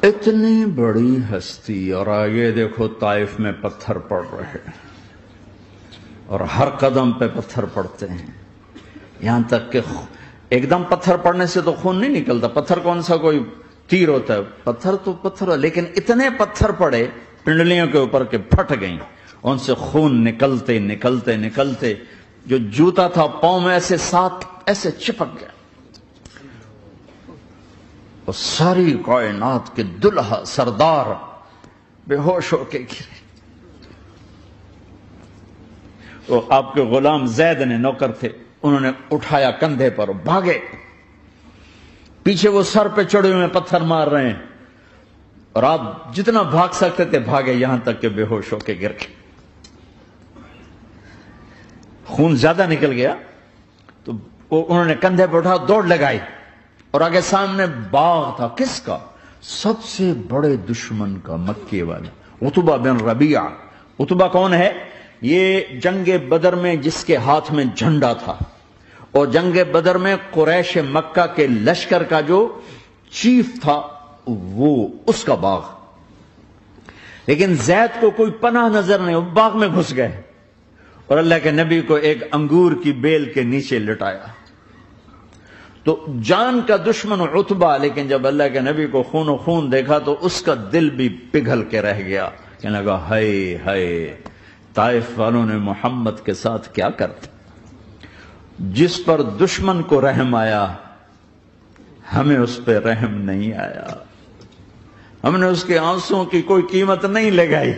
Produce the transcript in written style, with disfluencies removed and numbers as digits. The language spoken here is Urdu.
اتنی بڑی ہستی، اور آگے دیکھو طائف میں پتھر پڑ رہے ہیں اور ہر قدم پہ پتھر پڑتے ہیں، یہاں تک کہ ایک دم پتھر پڑنے سے تو خون نہیں نکلتا، پتھر کون سا کوئی تیر ہوتا ہے، پتھر تو پتھر ہے، لیکن اتنے پتھر پڑے پنڈلیوں کے اوپر کے پھٹ گئیں، ان سے خون نکلتے نکلتے نکلتے جو جوتا تھا پاؤں میں ایسے ساتھ ایسے چپک گیا، اور ساری کائنات کے دلہا سردار بے ہوش ہو کے گرے۔ وہ آپ کے غلام زید نے نوکر تھے، انہوں نے اٹھایا کندھے پر، بھاگے، پیچھے وہ سر پہ چڑھے ہوئے پتھر مار رہے ہیں، اور آپ جتنا بھاگ سکتے تھے بھاگے، یہاں تک کہ بے ہوش ہو کے گر گئے۔ خون زیادہ نکل گیا تو انہوں نے کندھے پہ اٹھا دوڑ لگائی، اور آگے سامنے باغ تھا، کس کا؟ سب سے بڑے دشمن کا، مکے والا عتبہ بن ربیعہ۔ عتبہ کون ہے؟ یہ جنگ بدر میں جس کے ہاتھ میں جھنڈا تھا، اور جنگ بدر میں قریش مکہ کے لشکر کا جو چیف تھا، وہ اس کا باغ۔ لیکن زید کو کوئی پناہ نظر نہیں، وہ باغ میں گھس گئے، اور اللہ کے نبی کو ایک انگور کی بیل کے نیچے لٹایا۔ تو جان کا دشمن عتبہ، لیکن جب اللہ کے نبی کو خون و خون دیکھا تو اس کا دل بھی پگھل کے رہ گیا، کہنے لگا ہائے ہائے، طائف والوں نے محمد کے ساتھ کیا کر، جس پر دشمن کو رحم آیا ہمیں اس پہ رحم نہیں آیا، ہم نے اس کے آنسوؤں کی کوئی قیمت نہیں لگائی۔